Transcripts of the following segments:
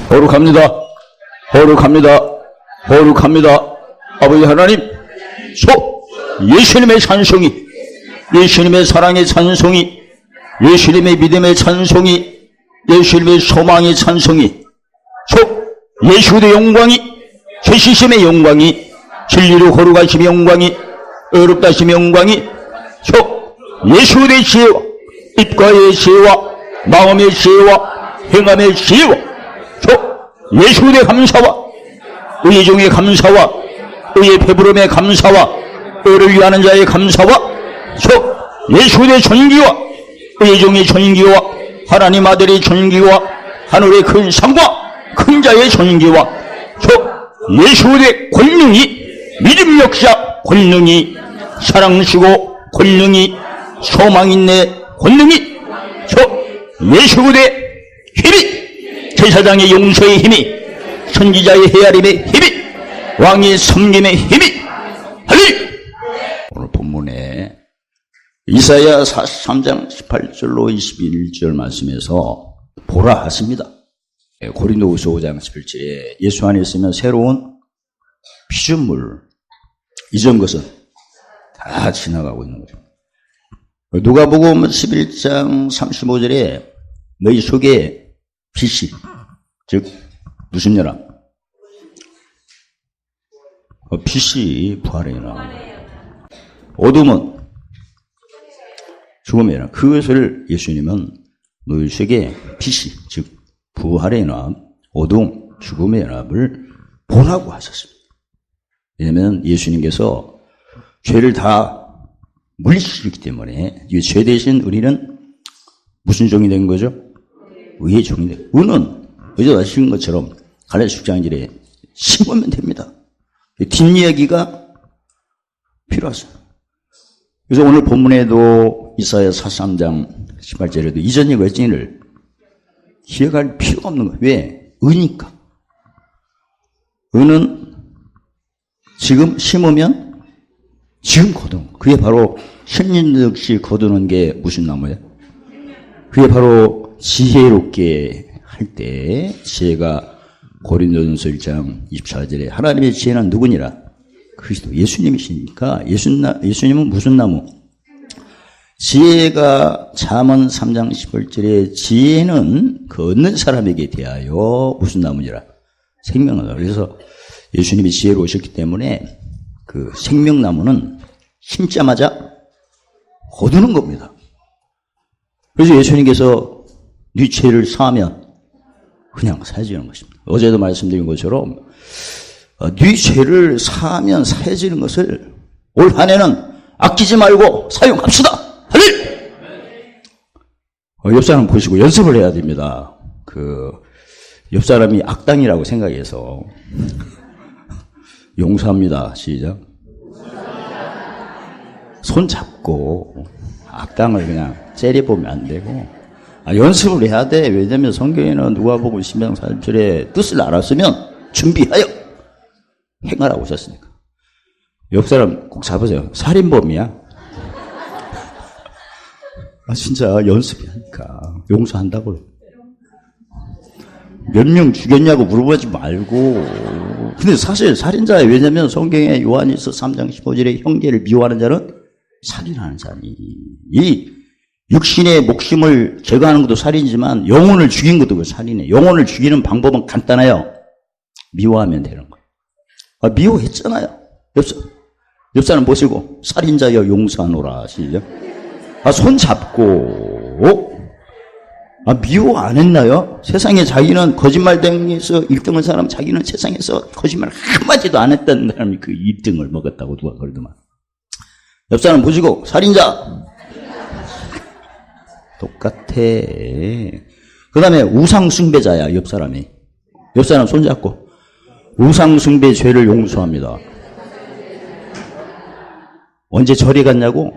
거룩합니다. 거룩합니다. 거룩합니다. 아버지 하나님, 예수님의 찬송이, 예수님의 사랑의 찬송이, 예수님의 믿음의 찬송이, 예수님의 소망의 찬송이, 예수의 영광이, 죄시심의 영광이, 진리로 거룩하심의 영광이, 어렵다심의 영광이, 예수의 지혜와 입가의 지혜와 마음의 지혜와 행함의 지혜와 예수의 감사와 의의 종의 감사와 의의 배부름의 감사와 의를 위하는 자의 감사와 예수의 존귀와 의의 종의 존귀와 하나님 아들의 존귀와 하늘의 큰 상과 큰 자의 존귀와 예수의 권능이 믿음 역사 권능이 사랑시고 권능이 소망인내 권능이 예수의 힘이 제사장의 용서의 힘이 선지자의 헤아림의 힘이 왕의 섬김의 힘이 할렐루야. 오늘 본문에 이사야 43장 18절로 21절 말씀에서 보라 하십니다. 고린도후서 5장 11절에 예수 안에 있으면 새로운 피조물, 이전 것은 다 지나가고 있는 거죠. 누가복음 11장 35절에 너희 속에 빛이, 즉 무슨 녀라? 빛이 부활에 일어나. 어둠은 죽음에 일어나. 그것을 예수님은 너희 속에 빛이, 즉 부활의 연합, 어둠, 죽음의 연합을 보라고 하셨습니다. 왜냐하면 예수님께서 죄를 다 물리치셨기 때문에 이 죄 대신 우리는 무슨 종이 된 거죠? 의의 종이 된 거예요. 의는 어제도 아시는 것처럼 갈라디아 6장에 심으면 됩니다. 뒷이야기가 필요하죠. 그래서 오늘 본문에도 이사야 43장 18절에도 이전 일 외진을 기억할 필요가 없는 거예요. 왜? 의니까. 의는 지금 심으면 지금 거두는 거예요. 그게 바로 신인덕시 거두는 게 무슨 나무예요? 그게 바로 지혜롭게 할 때 지혜가 고린도전서 1장 24절에 하나님의 지혜는 누구니라? 그리스도 예수님이시니까 예수님은 무슨 나무? 지혜가 잠언 3장 18절에 지혜는 그 얻는 사람에게 대하여 무슨 나무니라? 생명나무. 그래서 예수님이 지혜로 오셨기 때문에 그 생명나무는 심자마자 거두는 겁니다. 그래서 예수님께서 네 죄를 사하면 그냥 사해지는 것입니다. 어제도 말씀드린 것처럼 네 죄를 사하면 사해지는 것을 올 한 해는 아끼지 말고 사용합시다. 할렐루야. 옆 사람 보시고 연습을 해야 됩니다. 옆 사람이 악당이라고 생각해서 용서합니다. 시작. 손 잡고 악당을 그냥 째려보면 안 되고 연습을 해야 돼. 왜냐면 성경에는 누가복음 10장 4절에 뜻을 알았으면 준비하여 행하라고 하셨으니까. 옆 사람 꼭 잡으세요. 살인범이야. 진짜 연습이 하니까 용서한다고요. 몇 명 죽였냐고 물어보지 말고. 근데 사실 살인자예요. 왜냐면 성경에 요한일서 3장 15절에 형제를 미워하는 자는 살인하는 자니. 이 육신의 목숨을 제거하는 것도 살인이지만 영혼을 죽인 것도 그 살인이에요. 영혼을 죽이는 방법은 간단해요. 미워하면 되는 거예요. 미워했잖아요. 옆 사람 보시고 살인자여 용서하노라. 시죠? 손 잡고 미워 안 했나요? 세상에 자기는 거짓말당해서 1등한 사람 자기는 세상에서 거짓말 한마디도 안 했다는 사람이 그 1등을 먹었다고 누가 그러더만. 옆 사람 보시고 살인자 똑같아. 그 다음에 우상숭배자야. 옆 사람 손잡고 우상숭배 죄를 용서합니다. 언제 절에 갔냐고?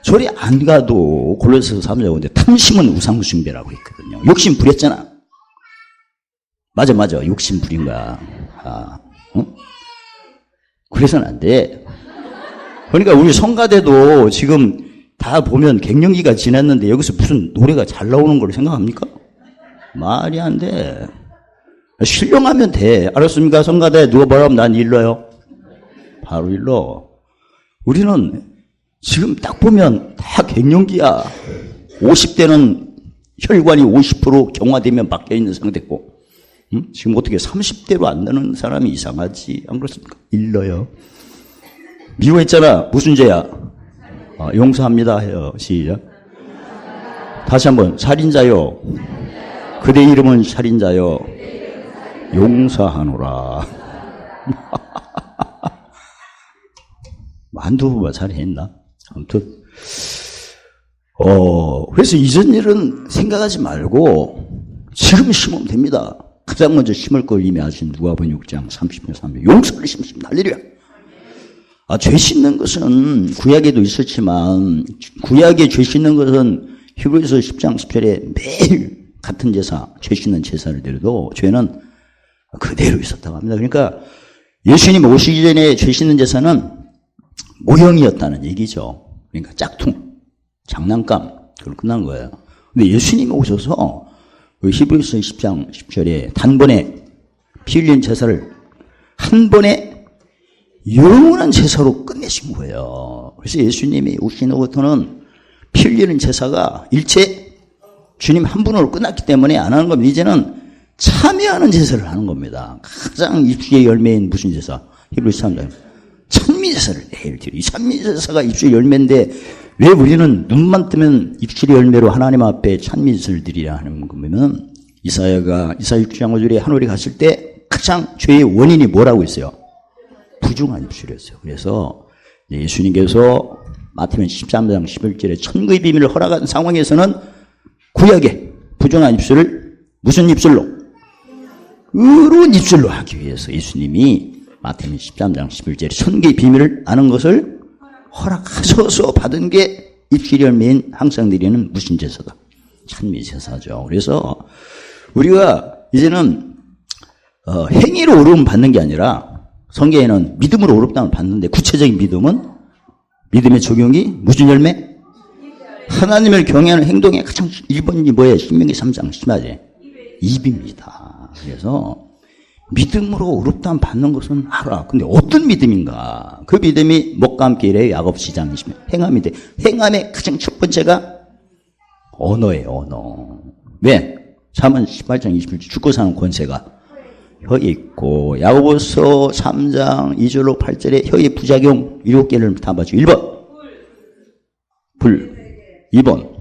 절에 안 가도 골로새서 3장 근데 탐심은 우상숭배라고 했거든요. 욕심 부렸잖아. 맞아. 욕심 부린 거야. 응? 그래서는 안 돼. 그러니까 우리 성가대도 지금 다 보면 갱년기가 지났는데 여기서 무슨 노래가 잘 나오는 걸 생각합니까? 말이 안 돼. 신령하면 돼. 알았습니까? 성가대 누가 뭐라면 난 일러요. 바로 일러. 우리는 지금 딱 보면 다 갱년기야. 50대는 혈관이 50% 경화되면 바뀌어 있는 상태고, 지금 어떻게 30대로 안 되는 사람이 이상하지? 안 그렇습니까? 일러요. 미워했잖아. 무슨 죄야? 용서합니다 해요. 시작. 다시 한번. 살인자요. 그대 이름은 살인자요. 용서하노라. 만두부가 살인했나? 아무튼 그래서 이전 일은 생각하지 말고 지금 심으면 됩니다. 가장 먼저 심을 걸 이미 아신 누가복음 6장 30절 3절 용서를 심으시면 할렐루야. 죄 씻는 것은 구약에도 있었지만 구약에 죄 씻는 것은 히브리서 10장 10절에 매일 같은 제사, 죄 씻는 제사를 드려도 죄는 그대로 있었다고 합니다. 그러니까 예수님 오시기 전에 죄 씻는 제사는 모형이었다는 얘기죠. 그러니까 짝퉁, 장난감, 그걸로 끝난 거예요. 근데 예수님이 오셔서 히브리서 10장 10절에 단번에 피 흘린 제사를 한 번에 영원한 제사로 끝내신 거예요. 그래서 예수님이 오신 후부터는 피 흘리는 제사가 일체 주님 한 분으로 끝났기 때문에 안 하는 겁니다. 이제는 참여하는 제사를 하는 겁니다. 가장 입술의 열매인 무슨 제사? 히브리서 3장 찬미제사를 매일 드려. 이 찬미제사가 입술의 열매인데 왜 우리는 눈만 뜨면 입술의 열매로 하나님 앞에 찬미제사를 드리라 하는 거면 이사야가 이사야 6장 5절에 하늘에 갔을 때 가장 죄의 원인이 뭐라고 했어요? 부정한 입술이었어요. 그래서 예수님께서 마태복음 13장 11절에 천국의 비밀을 허락한 상황에서는 구약의 부정한 입술을 무슨 입술로? 의로운 입술로 하기 위해서 예수님이 마태복음 13장 11절에 천국의 비밀을 아는 것을 허락하셔서 받은 게 입술의 열매인 항상 드리는 무슨 제사다? 찬미제사죠. 그래서 우리가 이제는 행위로 오름 받는 게 아니라 성경에는 믿음으로 오롭다는 받는데 구체적인 믿음의 적용이 무슨 열매? 하나님을 경외하는 행동의 가장 1번이 뭐예요? 신명기 3장 10절에 입입니다. 그래서 믿음으로 오롭다는 받는 것은 알아. 근데 어떤 믿음인가? 그 믿음이 목과 함께 이래요. 야곱 시장 20절 행함인데 행함의 가장 첫 번째가 언어예요. 언어. 왜? 잠언 18장 21절 죽고 사는 권세가 혀에 있고 야고보서 3장 2절로 8절에 혀의 부작용 7개를 다 봐줘. 1번 불 2번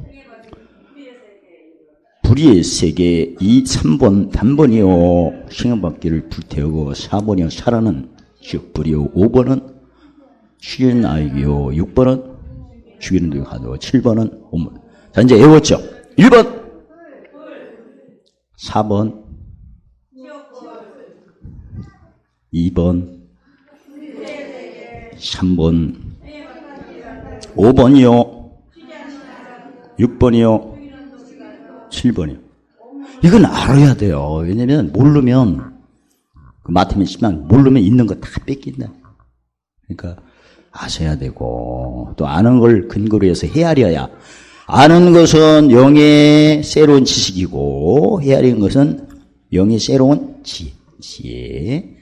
불의의 세계 3번 단번이요 신앙받기를 불태우고 4번이요 살아는 지옥불이요 5번은 쉬는 아이요 6번은 죽이는 데 가도 7번은 오물. 자 이제 외웠죠. 1번 4번 2번 3번 5번이요 6번이요 7번이요. 이건 알아야 돼요. 왜냐면 모르면 그 마태복음 10장 모르면 있는 거 다 뺏긴다. 그러니까 아셔야 되고 또 아는 걸 근거로 해서 헤아려야 아는 것은 영의 새로운 지식이고 헤아리는 것은 영의 새로운 지혜.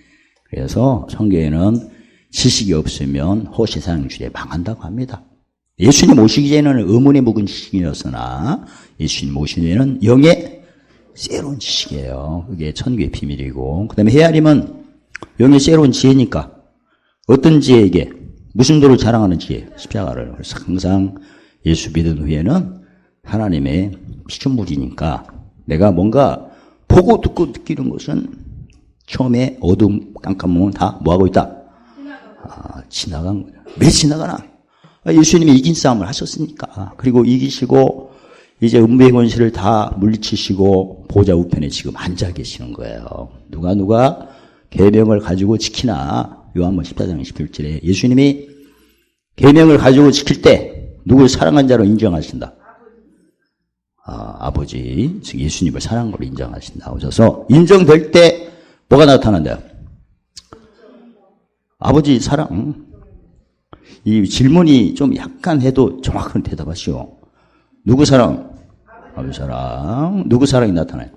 그래서 성경에는 지식이 없으면 호세상 주에 망한다고 합니다. 예수님 오시기 전에는 의문에 묵은 지식이었으나 예수님 오시기 전에는 영의 새로운 지식이에요. 그게 천국의 비밀이고 그 다음에 헤아림은 영의 새로운 지혜니까 어떤 지혜에게 무슨 도를 자랑하는 지혜? 십자가를. 그래서 항상 예수 믿은 후에는 하나님의 피조물이니까 내가 뭔가 보고 듣고 느끼는 것은 처음에 어둠 깜깜하면 다 뭐하고 있다? 지나간 거야. 왜 지나가나? 예수님이 이긴 싸움을 하셨으니까. 그리고 이기시고 이제 음부의 권세를 다 물리치시고 보좌 우편에 지금 앉아 계시는 거예요. 누가 계명을 가지고 지키나. 요한복음 14장 21절에 예수님이 계명을 가지고 지킬 때 누구를 사랑한 자로 인정하신다. 아버지, 즉 예수님을 사랑한 걸로 인정하신다. 오셔서 인정될 때 뭐가 나타난대요? 아버지 사랑. 이 질문이 좀 약간 해도 정확한 대답하시오. 누구 사랑? 아버지 사랑. 누구 사랑이 나타나요?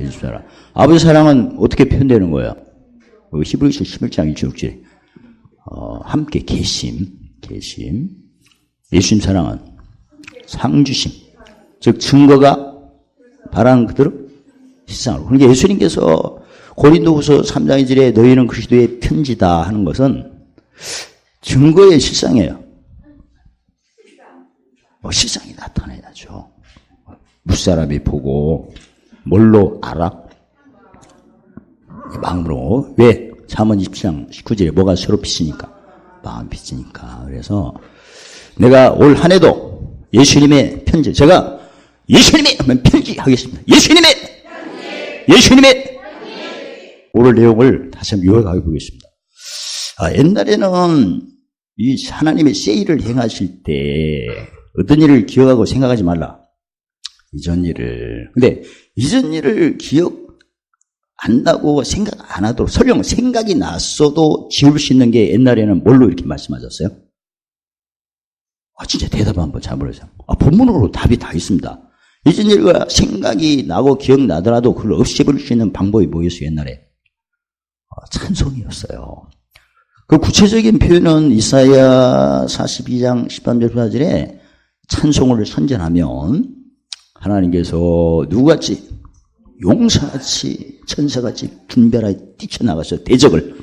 예수 사랑. 아버지 사랑은 어떻게 표현되는 거예요? 히브리서 11장 1절 6절. 함께 계심. 예수님 사랑은 상주심. 즉 증거가 바라는 그대로 실상으로. 그러니까 예수님께서 고린도후서 3장 2절에 너희는 그리스도의 편지다 하는 것은 증거의 실상이에요. 실상이 나타나야죠. 무사람이 보고 뭘로 알아? 마음으로. 왜? 잠언 27장 19절에 뭐가 서로 빛이니까. 마음 빛이니까. 그래서 내가 올 한 해도 예수님의 편지, 제가 예수님의 하면 편지 하겠습니다. 예수님의 오늘 내용을 다시 한번 요약해 보겠습니다. 옛날에는 이 하나님의 세일을 행하실 때 어떤 일을 기억하고 생각하지 말라. 이전 일을. 근데 이전 일을 기억 안 나고 생각 안 하도록, 설령 생각이 났어도 지울 수 있는 게 옛날에는 뭘로 이렇게 말씀하셨어요? 진짜 대답 한번 잘 모르겠어요. 본문으로 답이 다 있습니다. 이전 일과 생각이 나고 기억나더라도 그걸 없애버릴 수 있는 방법이 뭐였어요, 옛날에? 찬송이었어요. 그 구체적인 표현은 이사야 42장 13절 14절에 찬송을 선전하면 하나님께서 누구같이 용사같이 천사같이 분별하여 뛰쳐나가서 대적을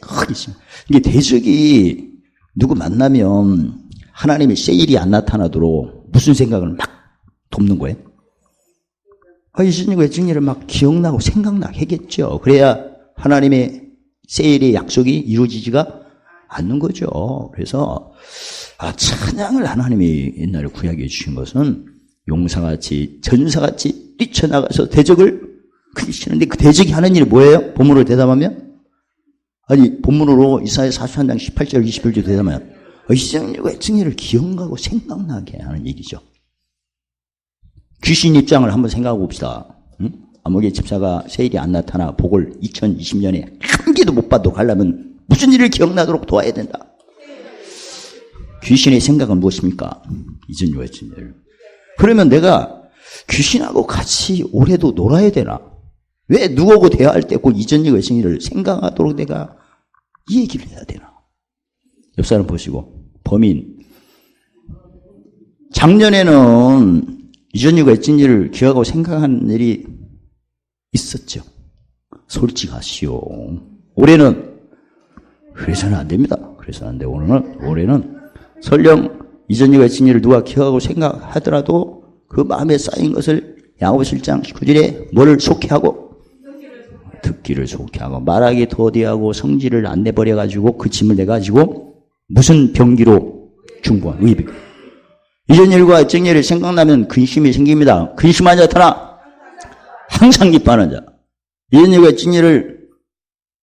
크게 씁니다. 이게 대적이 누구 만나면 하나님의 세일이 안 나타나도록 무슨 생각을 막 돕는 거예요? 이전과 증리를 막 기억나고 생각나게 하겠죠. 그래야 하나님의 세일의 약속이 이루어지지가 않는 거죠. 그래서 찬양을 하나님이 옛날에 구약해 주신 것은 용사같이 전사같이 뛰쳐나가서 대적을 크게 치는데 그 대적이 하는 일이 뭐예요? 본문으로 대답하면? 본문으로 이사야 43장 18절 21절 대답하면 이전과 증리를 기억나고 생각나게 하는 얘기죠. 귀신 입장을 한번 생각해 봅시다. 아무개 집사가 세일이 안 나타나 복을 2020년에 한 개도 못 받도록 하려면 무슨 일을 기억나도록 도와야 된다. 귀신의 생각은 무엇입니까? 이전과 증리를. 그러면 내가 귀신하고 같이 올해도 놀아야 되나? 왜 누구하고 대화할 때 꼭 이전과 증리를 생각하도록 내가 이 얘기를 해야 되나? 옆 사람 보시고 범인. 작년에는 이전과 증리를 기억하고 생각하는 일이 있었죠. 솔직하시오. 올해는 그래서는 안 됩니다. 그래서는 안 돼. 올해는 설령 이전과 증리를 누가 기억하고 생각하더라도 그 마음에 쌓인 것을 야고보서 1장 19절에 뭐를 속해하고 듣기를 속해하고 말하기 더디하고 성질을 안 내버려가지고 그 짐을 내가지고 무슨 병기로 중보한 의병. 이전 일과 정일이 생각나면 근심이 생깁니다. 근심한 자 터나 항상 기뻐하는 자. 이전 일과 정일을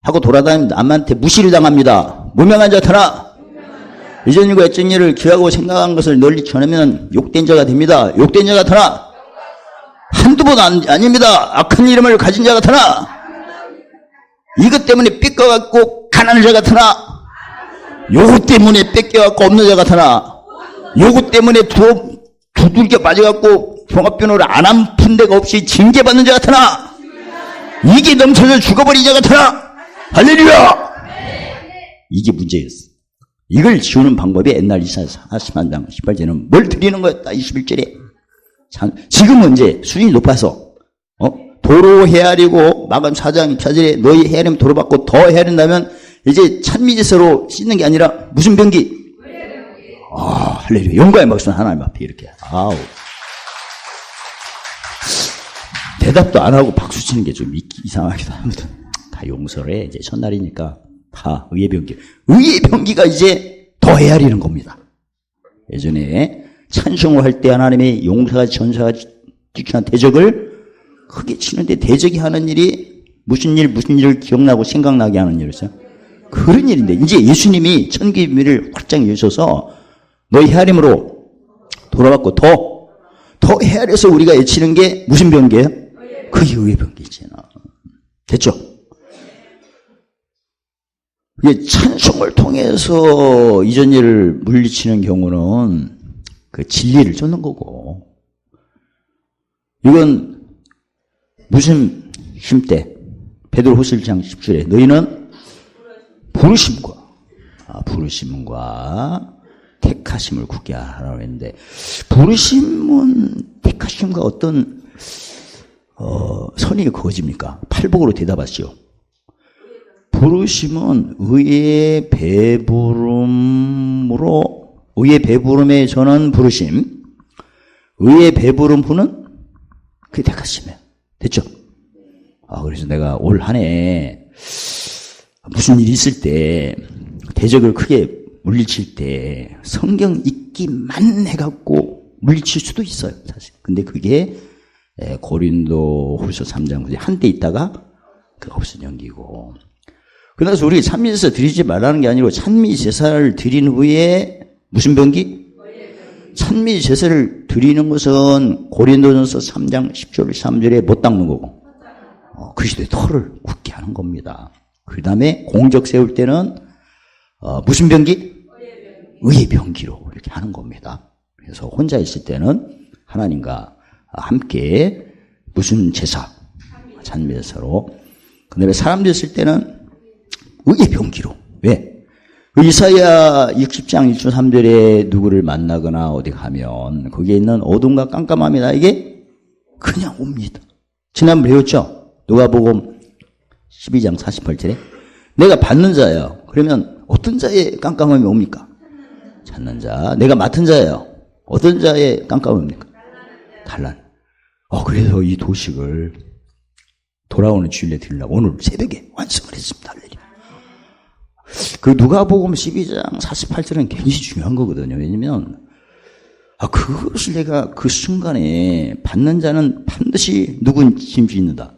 하고 돌아다니면 남한테 무시를 당합니다. 무명한 자 터나 이전 일과 정일을 기하고 생각한 것을 널리 전하면 욕된 자가 됩니다. 욕된 자가 터나 한두 번 아닙니다. 악한 이름을 가진 자가 터나 이것 때문에 삐꺼갖고 가난한 자가 터나 요것 때문에 뺏겨갖고 없는 자가 터나 요것 때문에 두들겨 맞아갖고 종합병원을 안 아픈 데가 없이 징계받는 자 같으나 이게 넘쳐서 죽어버린 자 같으나 할렐루야. 이게 문제였어. 이걸 지우는 방법이 옛날 이사야 40장 18절에는 뭘 드리는 거였다. 21절에 지금은 이제 수준이 높아서 도로 헤아리고 마감 4장 4절에 너희 헤아리면 도로 받고 더 헤아린다면 이제 찬미제서로 씻는 게 아니라 무슨 병기? 할렐루야. 영광의 박수 하나님 앞에 이렇게. 대답도 안 하고 박수 치는 게 좀 이상하기도 합니다. 다 용서를 해. 이제 첫날이니까 다 의의 병기. 의의 병기가 이제 더 헤아리는 겁니다. 예전에 찬송을 할 때 하나님의 용사가 전사가 뛰쳐난 대적을 크게 치는데 대적이 하는 일이 무슨 일을 기억나고 생각나게 하는 일이었어요. 그런 일인데 이제 예수님이 천국의 비밀을 활짝 여셔서 너희 헤아림으로 돌아왔고 더 헤아려서 우리가 외치는 게 무슨 병기예요? 그게 의의 병기잖아. 됐죠? 이게 찬송을 통해서 이전 일을 물리치는 경우는 그 진리를 쫓는 거고 이건 무슨 힘 때? 베드로후서 1장 10절에 너희는 부르심과 택하심을 굳게 하라고 했는데, 부르심은 택하심과 어떤 선이 그어집니까? 팔복으로 대답하시오. 부르심은 의의 배부름에 저는 부르심, 의의 배부름 후는 그게 택하심이에요. 됐죠? 그래서 내가 올 한 해 무슨 일이 있을 때, 대적을 크게 물리칠 때 성경 읽기만 해갖고 물리칠 수도 있어요, 사실. 근데 그게 고린도후서 3장 한때 있다가 그 없어 넘기고. 그래서 우리 찬미제사 드리지 말라는 게 아니고 찬미제사를 드린 후에 무슨 병기? 찬미제사를 드리는 것은 고린도전서 3장 10절 3절에 못 닦는 거고, 그리스도의 털을 굳게 하는 겁니다. 그 다음에 공적 세울 때는 무슨 병기? 의의 병기로 이렇게 하는 겁니다. 그래서 혼자 있을 때는 하나님과 함께 무슨 제사? 찬미제사로. 그 다음에 사람들 있을 때는 의의 병기로. 왜? 이사야 60장 1절 3절에 누구를 만나거나 어디 가면 거기에 있는 어둠과 깜깜함이 나에게 그냥 옵니다. 지난번 배웠죠? 누가복음 12장 48절에 내가 받는 자예요. 그러면 어떤 자의 깜깜함이 옵니까? 찾는 자. 내가 맡은 자예요. 어떤 자의 깜깜함이 옵니까? 단란. 그래서 이 도식을 돌아오는 주일에 드리려고 오늘 새벽에 완성을 했습니다. 그 누가복음 12장 48절은 굉장히 중요한 거거든요. 왜냐면 그것을 내가 그 순간에 받는 자는 반드시 누군 짐 짓는다.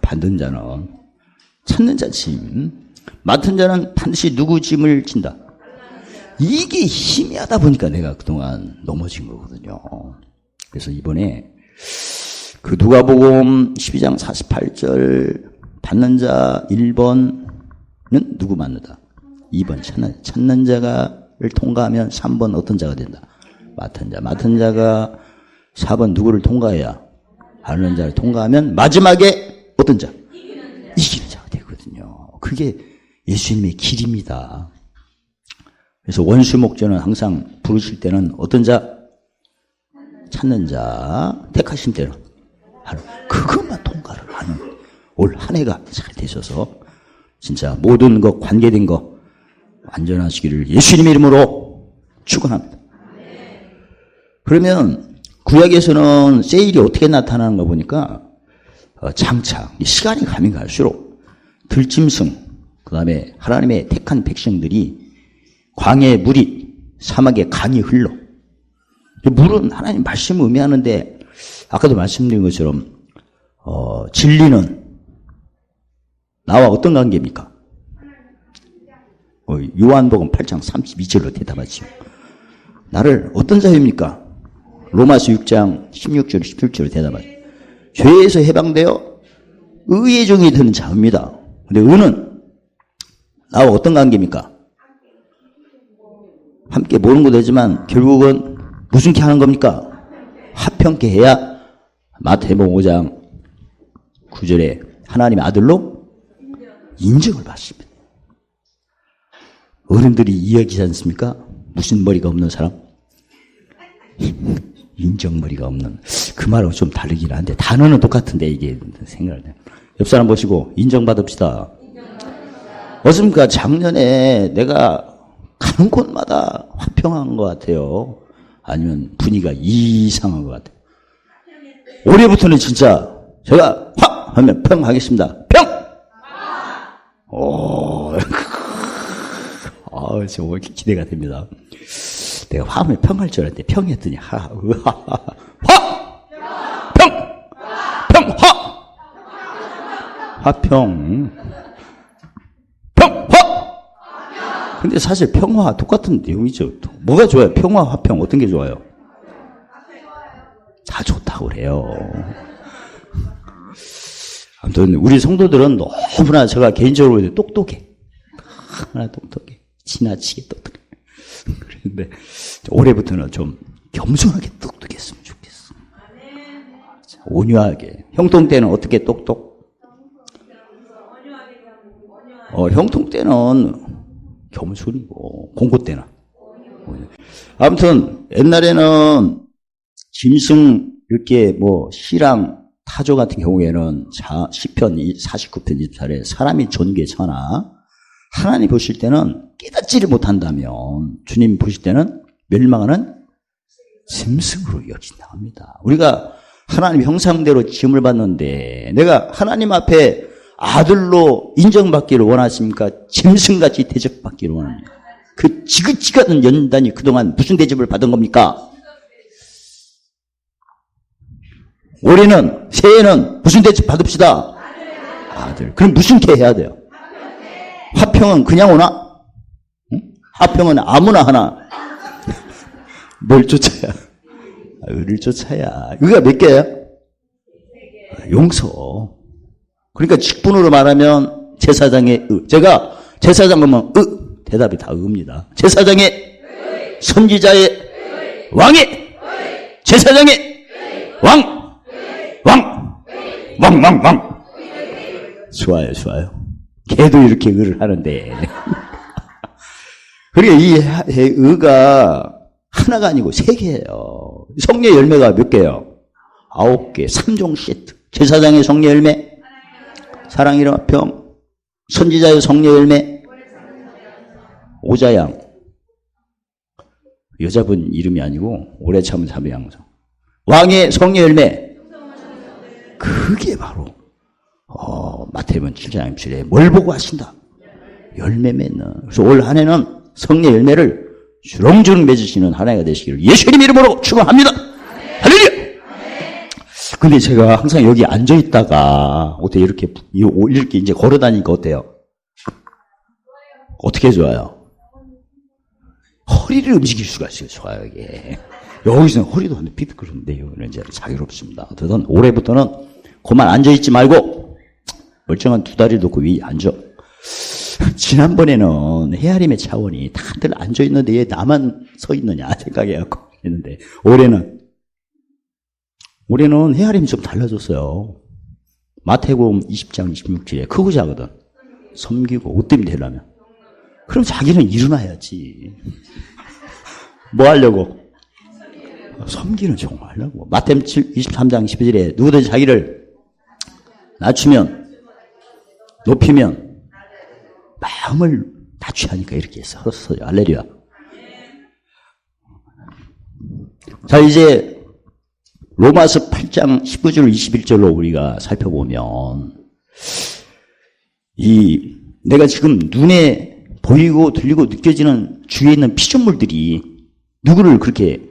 받는 자는 찾는 자 짐, 맡은 자는 반드시 누구 짐을 진다. 이게 희미하다 보니까 내가 그동안 넘어진 거거든요. 그래서 이번에 그 누가복음 12장 48절 받는 자 1번은 누구 맞는다. 2번 찾는 자가를 통과하면 3번 어떤 자가 된다. 맡은 자가 4번 누구를 통과해야 받는 자를 통과하면 마지막에 어떤 자? 이기는 자가 되거든요. 그게 예수님의 길입니다. 그래서 원수 목전은 항상 부르실 때는 어떤 자? 찾는 자, 택하신 때는 바로 그것만 통과를 하는 올 한 해가 잘 되셔서 진짜 모든 것 관계된 거 완전하시기를 예수님의 이름으로 축원합니다. 그러면 구약에서는 세일이 어떻게 나타나는가 보니까 장차 시간이 가면 갈수록 들짐승, 그 다음에 하나님의 택한 백성들이 광야의 물이 사막에 강이 흘러. 물은 하나님 말씀을 의미하는데 아까도 말씀드린 것처럼 진리는 나와 어떤 관계입니까? 요한복음 8장 32절로 대답하지요. 나를 어떤 자입니까? 로마서 6장 16절 17절로 대답하죠. 죄에서 해방되어 의의 종이 되는 자입니다. 근데 의는 나와 어떤 관계입니까? 함께 모르는 것도 되지만 결국은 무슨 게 하는 겁니까? 합평케 해야 마태복음 5장 9절에 하나님의 아들로 인정을 받습니다. 어른들이 이야기하지 않습니까? 무슨 머리가 없는 사람? 인정머리가 없는. 그 말하고 좀 다르긴 한데 단어는 똑같은데 이게 생각을 해요. 옆 사람 보시고 인정받읍시다. 어습니까? 작년에 내가 가는 곳마다 화평한 것 같아요. 아니면 분위기가 이상한 것 같아요. 올해부터는 진짜 제가 화 하면 평 하겠습니다. 평! 오, 정말 기대가 됩니다. 내가 화하면 평할 줄 알았는데 평했더니 화! 평! 평! 화평! 평! 화! 근데 사실 평화 똑같은 내용이죠. 뭐가 좋아요? 평화, 화평 어떤 게 좋아요? 다 좋다고 그래요. 아무튼 우리 성도들은 너무나 제가 개인적으로 똑똑해. 너무나 똑똑해. 지나치게 똑똑해. 그런데 올해부터는 좀 겸손하게 똑똑했으면 좋겠어. 온유하게. 형통 때는 어떻게 똑똑? 형통 때는 겸손이고, 공고 때는. 아무튼, 옛날에는 짐승, 이렇게 시랑 타조 같은 경우에는 시편 49편 24절에 사람이 존귀하나 하나님 보실 때는 깨닫지를 못한다면 주님 보실 때는 멸망하는 짐승으로 여긴다 합니다. 우리가 하나님 형상대로 지음을 받는데 내가 하나님 앞에 아들로 인정받기를 원하십니까? 짐승같이 대접받기를 원합니까? 그 지긋지긋한 연단이 그동안 무슨 대접을 받은 겁니까? 올해는 새해는 무슨 대접 받읍시다? 아들. 그럼 무슨 개 해야 돼요? 화평은 그냥 오나? 응? 화평은 아무나 하나? 뭘 쫓아야? 의를 쫓아야. 의가 몇 개야? 용서. 그러니까 직분으로 말하면 제사장의 의. 제가 제사장 하면 대답이 다 의입니다. 제사장의 선지자의 왕의 제사장의 왕. 좋아요. 개도 이렇게 의를 하는데. 그러니까 이 의가 하나가 아니고 3개예요. 성례 열매가 몇 개예요? 9개. 3종 세트. 제사장의 성례 열매, 사랑이라 화평, 선지자의 성례 열매, 오자양. 여자분 이름이 아니고 오래 참은 자매 양성. 왕의 성례 열매. 그게 바로 마태복음 7장 7절에 뭘 보고 하신다? 열매 맺는. 그래서 올 한 해는 성례 열매를 주렁주렁 맺으시는 한 해가 되시기를 예수님 이름으로 축원합니다. 할렐루야. 근데 제가 항상 여기 앉아 있다가 어떻게 이렇게 이제 걸어 다니니까 어때요? 어떻게 좋아요? 허리를 움직일 수가 있어요. 좋아요. 이게. 여기서는 허리도 비틀거리는데요. 이제 자유롭습니다. 어쨌든 올해부터는 그만 앉아있지 말고 멀쩡한 2다리 놓고 위에 앉아. 지난번에는 헤아림의 차원이 다들 앉아있는데 왜 나만 서 있느냐 생각해갖고 했는데 올해는 헤아림이 좀 달라졌어요. 마태복음 20장 26절에 크고 작거든. 섬기고 옷 때문에 되려면. 그럼 자기는 일어나야지. 뭐 하려고? 섬기는 정말 하려고. 마태복음 23장 12절에 누구든지 자기를 낮추면 높이면 마음을 낮추하니까 이렇게 서서요. 할렐루야. 자, 이제 로마서 8장 19절 21절로 우리가 살펴보면 내가 지금 눈에 보이고 들리고 느껴지는 주위에 있는 피조물들이 누구를 그렇게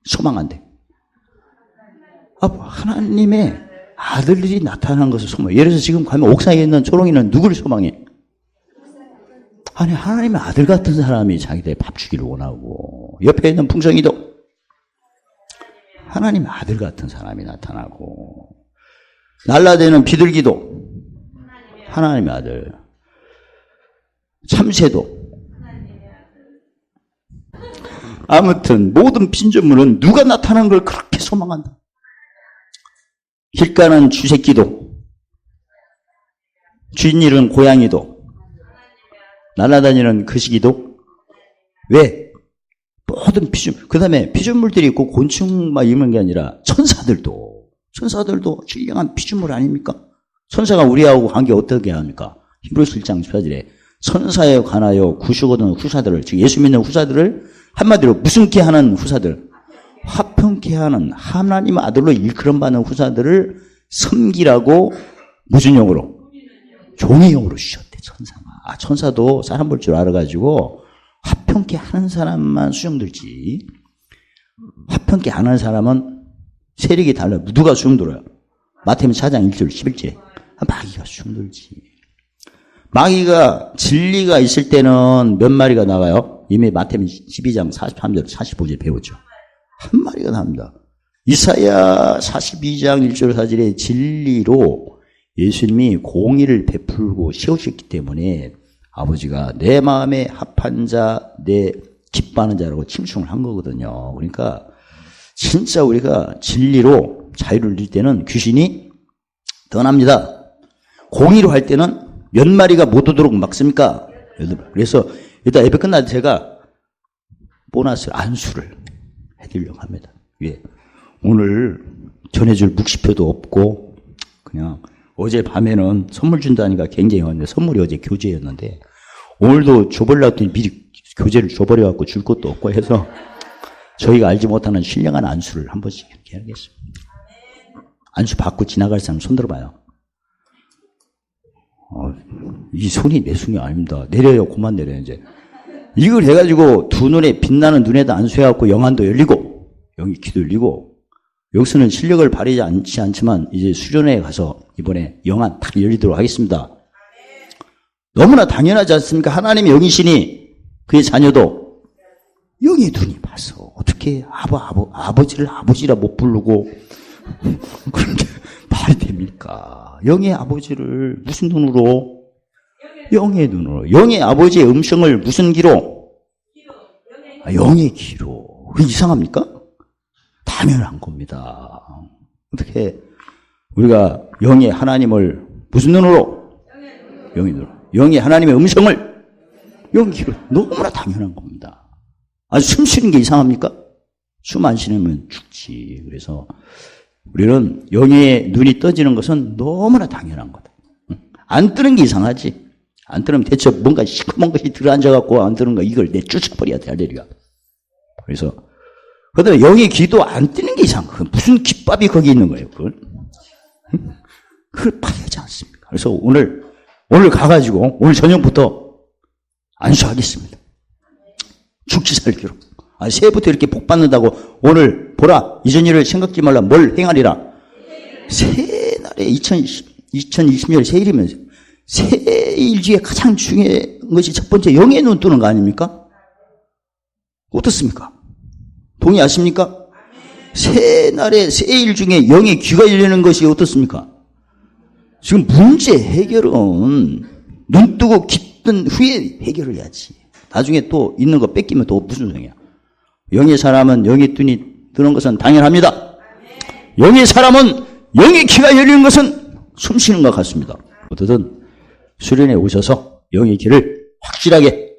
소망한대? 하나님의 아들들이 나타나는 것을 소망해. 예를 들어서 지금 가면 옥상에 있는 초롱이는 누구를 소망해? 아니, 하나님의 아들 같은 사람이 자기들 밥 주기를 원하고, 옆에 있는 풍성이도 하나님의 아들 같은 사람이 나타나고, 날라대는 비둘기도 하나님의 아들, 참새도. 아무튼 모든 빈조물은 누가 나타나는 걸 그렇게 소망한다. 길 가는 쥐새끼도, 쥐일은 고양이도, 날아다니는 거시기도. 왜? 모든 피조물. 그 다음에 피조물들이 있고 곤충만 이런 게 아니라 천사들도 신령한 피조물 아닙니까? 천사가 우리하고 관계 어떻게 합니까? 히브리서 1장 14절에 천사에 관하여 구슈거든 후사들을, 즉 예수 믿는 후사들을 한마디로 무슨케 하는 후사들, 화평케 하는 하나님 아들로 일컬음받는 후사들을 섬기라고 무슨 용어로? 종이용어로 주셨대. 천사가. 천사도 사람 볼 줄 알아가지고 화평케 하는 사람만 수용들지, 화평케 안 하는 사람은 세력이 달라요. 누가 수용들어요? 마태복음 4장 1절 11절에 마귀가 수용들지. 마귀가 진리가 있을 때는 몇 마리가 나가요? 이미 마태복음 12장 43절 45절 배웠죠. 한 마리가 나옵니다. 이사야 42장 1절 4절에 진리로 예수님이 공의를 베풀고 세우셨기 때문에 아버지가 내 마음에 합한 자, 내 기뻐하는 자라고 칭송을 한 거거든요. 그러니까 진짜 우리가 진리로 자유를 누릴 때는 귀신이 떠납니다. 공의로 할 때는 몇 마리가 못 오도록 막습니까? 그래서 일단 예배 끝날 때 제가 보너스 안수를 해드리려고 합니다. 예. 오늘 전해줄 묵시표도 없고 그냥 어제 밤에는 선물 준다니까 굉장히 왔는데 선물이 어제 교재였는데 오늘도 줘버리려고 했더니 미리 교재를 줘버려갖고 줄 것도 없고 해서 저희가 알지 못하는 신령한 안수를 한 번씩 이렇게 하겠습니다. 안수 받고 지나갈 사람 손 들어봐요. 이 손이 내 손이 아닙니다. 내려요. 그만 내려요. 이제 이걸 해가지고 두 눈에 빛나는 눈에다 안수해갖고 영안도 열리고 영이 귀도 열리고 여기서는 실력을 발휘하지 않지만 이제 수련회에 가서 이번에 영안 딱 열리도록 하겠습니다. 너무나 당연하지 않습니까? 하나님의 영이시니 그의 자녀도 영의 눈이 봐서 어떻게 아버지를 아버지라 못 부르고 그런 게 말이 됩니까? 영의 아버지를 무슨 눈으로? 영의 눈으로. 영의 아버지의 음성을 무슨 귀로? 영의 귀로. 그게 이상합니까? 당연한 겁니다. 어떻게 우리가 영의 하나님을 무슨 눈으로? 영의 눈으로. 영의 하나님의 음성을 영의 귀로. 너무나 당연한 겁니다. 아주 숨 쉬는 게 이상합니까? 숨 안 쉬면 죽지. 그래서 우리는 영의 눈이 떠지는 것은 너무나 당연한 거다. 안 뜨는 게 이상하지. 안 뜨면 대체 뭔가 시커먼 것이 들어앉아갖고 안 뜨는 거 이걸 내 쫓아버려야 돼, 할렐루야. 그래서 그다음에 영의 귀도 안 뜨는 게 이상한 거예요. 무슨 깃밥이 거기 있는 거예요, 그걸. 그걸 파야지 않습니까? 그래서 오늘 가가지고 오늘 저녁부터 안수하겠습니다. 죽지 살기로. 새해부터 이렇게 복 받는다고 오늘 보라 이전 일을 생각지 말라 뭘 행하리라. 새날에 2020년 새일이면서 새일 중에 가장 중요한 것이 첫 번째 영의 눈 뜨는 거 아닙니까? 어떻습니까? 동의하십니까? 새날에 새일 중에 영의 귀가 열리는 것이 어떻습니까? 지금 문제 해결은 눈 뜨고 귀 뜬 후에 해결을 해야지. 나중에 또 있는 거 뺏기면 또 무슨 소용이야. 영의 사람은 영의 눈이 뜨는 것은 당연합니다. 영의 사람은 영의 귀가 열리는 것은 숨 쉬는 것 같습니다. 어쨌든 수련회 오셔서 영의 귀를 확실하게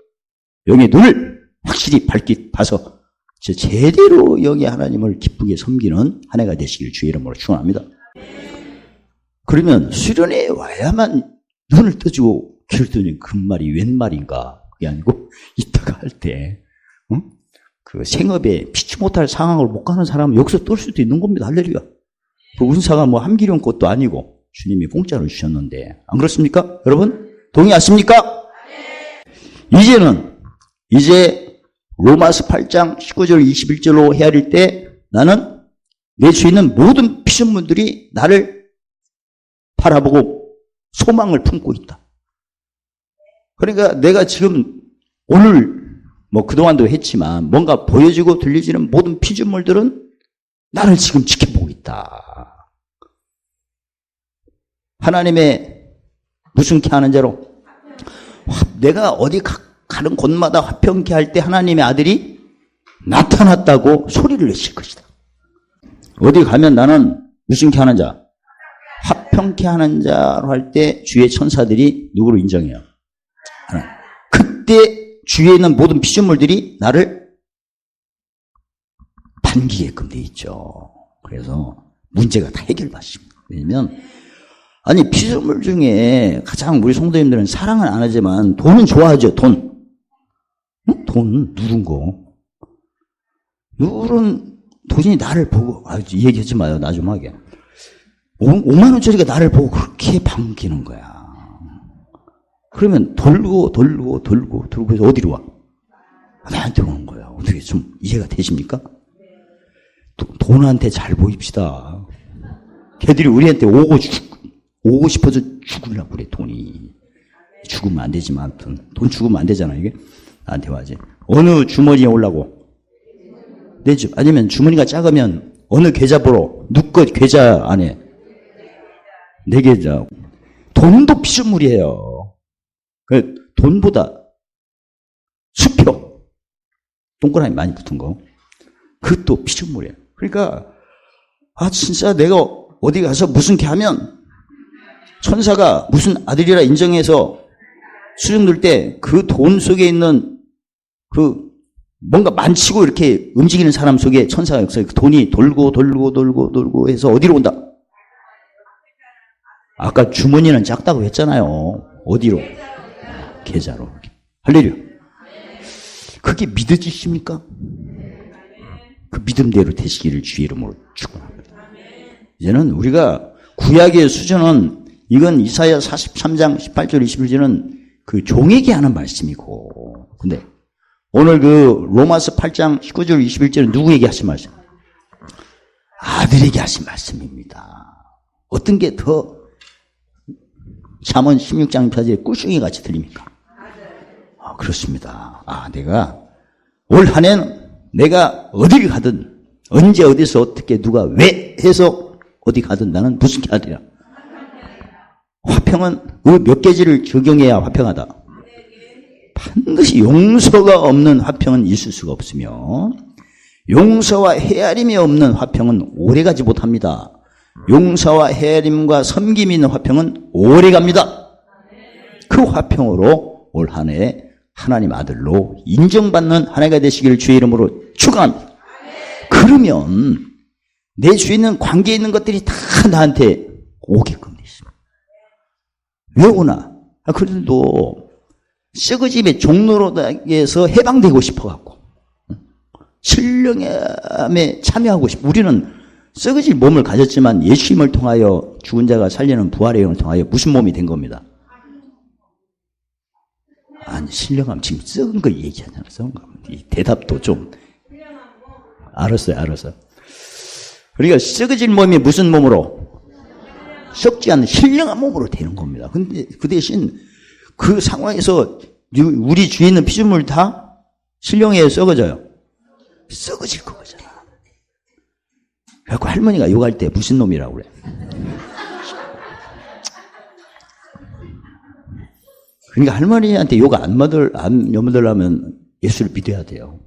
영의 눈을 확실히 밝게 봐서 제대로 영의 하나님을 기쁘게 섬기는 한 해가 되시길 주의 이름으로 축원합니다. 그러면 수련회에 와야만 눈을 떠주고 귀를 뜨는 그 말이 웬 말인가? 그게 아니고 이따가 할 때 그 생업에 피치 못할 상황을 못 가는 사람은 여기서 뜰 수도 있는 겁니다. 할렐루야. 그 은사가 뭐 함기령 것도 아니고 주님이 공짜로 주셨는데 안 그렇습니까? 여러분 동의하십니까? 이제 로마서 8장 19절 21절로 헤아릴 때 나는 내 주위에 있는 모든 피조물들이 나를 바라보고 소망을 품고 있다. 그러니까 내가 지금 오늘 뭐 그동안도 했지만 뭔가 보여지고 들려지는 모든 피조물들은 나를 지금 지켜보고 있다. 하나님의 무슨 케 하는 자로 내가 어디 가는 곳마다 화평케 할 때 하나님의 아들이 나타났다고 소리를 내실 것이다. 어디 가면 나는 무슨 케 하는 자? 화평케 하는 자로 할 때 주의 천사들이 누구로 인정해요? 하나님. 그때 주위에 있는 모든 피조물들이 나를 반기게끔 돼 있죠. 그래서 문제가 다 해결받습니다. 왜냐면 아니 피조물 중에 가장 우리 성도님들은 사랑을 안 하지만 돈은 좋아하죠. 돈. 응? 돈 누른 거. 누른 돈이 나를 보고 얘기하지 마요. 나 좀 하게. 5만 원짜리가 나를 보고 그렇게 반기는 거야. 그러면 돌고 해서 어디로 와? 나한테 오는 거야. 어떻게 좀 이해가 되십니까? 돈한테 잘 보입시다. 걔들이 우리한테 오고 싶어서 죽으려고 그래, 돈이. 죽으면 안 되지만, 돈 죽으면 안 되잖아, 이게. 나한테 와야지. 어느 주머니에 올라고? 내 집. 아니면 주머니가 작으면 어느 계좌번호? 누구 계좌 안에? 내 계좌. 돈도 피조물이에요. 돈보다 수표, 동그라미 많이 붙은 거, 그것도 피조물이에요. 그러니까 진짜 내가 어디 가서 무슨 개 하면 천사가 무슨 아들이라 인정해서 수령 넣을 때 그 돈 속에 있는 그 뭔가 만치고 이렇게 움직이는 사람 속에 천사가 역사해. 그 돈이 돌고 해서 어디로 온다? 아까 주머니는 작다고 했잖아요. 어디로? 계좌로. 할렐루야. 그게 믿어지십니까? 그 믿음대로 되시기를 주의 이름으로 축원합니다. 이제는 우리가 구약의 수준은 이건 이사야 43장 18절 21절은 그 종에게 하는 말씀이고, 근데 오늘 그 로마서 8장 19절 21절은 누구에게 하신 말씀? 아들에게 하신 말씀입니다. 어떤 게 더 잠언 16장 4절에 꿀송이 같이 들립니까? 그렇습니다. 내가 올 한 해는 내가 어딜 가든 언제 어디서 어떻게 누가 왜 해서 어디 가든 나는 무슨 게 아니라 화평은 그 몇 가지를 적용해야 화평하다. 반드시 용서가 없는 화평은 있을 수가 없으며 용서와 헤아림이 없는 화평은 오래가지 못합니다. 용서와 헤아림과 섬김이 있는 화평은 오래갑니다. 그 화평으로 올 한 해 하나님 아들로 인정받는 한 해가 되시기를 주의 이름으로 축원합니다. 그러면 내 주위에 있는 관계에 있는 것들이 다 나한테 오게끔 돼 있습니다. 왜 오나? 그래도 썩어짐의 종로로에서 해방되고 싶어갖고 신령함에 참여하고 싶어. 우리는 썩어질 몸을 가졌지만 예수님을 통하여 죽은 자가 살리는 부활의 영을 통하여 무슨 몸이 된 겁니다? 아니, 신령함 지금 썩은 걸 얘기하잖아. 썩은 거. 이 대답도 좀 알았어요. 그러니까 썩어질 몸이 무슨 몸으로? 썩지 않는 신령한 몸으로 되는 겁니다. 근데 그 대신 그 상황에서 우리 주위에 있는 피조물 다 신령해야 썩어져요. 썩어질 거잖아. 그래갖고 할머니가 욕할 때 무슨 놈이라고 그래. 그러니까 할머니한테 욕 안 여물으려면 예수를 믿어야 돼요.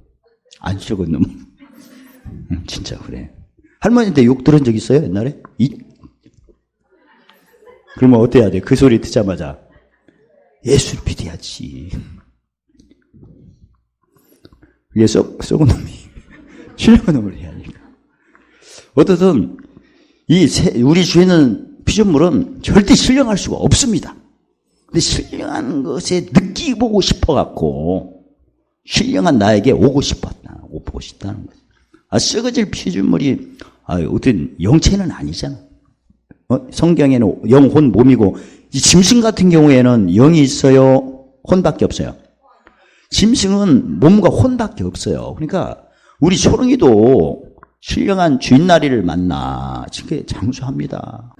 안 썩은 놈. 진짜 그래. 할머니한테 욕 들은 적 있어요, 옛날에? 그러면 어때야 돼? 그 소리 듣자마자 예수를 믿어야지. 그게 썩은 놈이 신령한 놈을 해야 하니까. 어떻든 우리 주에는 피조물은 절대 신령할 수가 없습니다. 근데 신령한 것에 느끼보고 싶어갖고 신령한 나에게 오고 싶었다. 오고 싶다는 거죠. 썩어질 피조물이 어떤 영체는 아니잖아. 성경에는 영혼 몸이고 짐승 같은 경우에는 영이 있어요? 혼밖에 없어요? 짐승은 몸과 혼밖에 없어요. 그러니까 우리 소릉이도 신령한 주인나리를 만나 지금 장수합니다.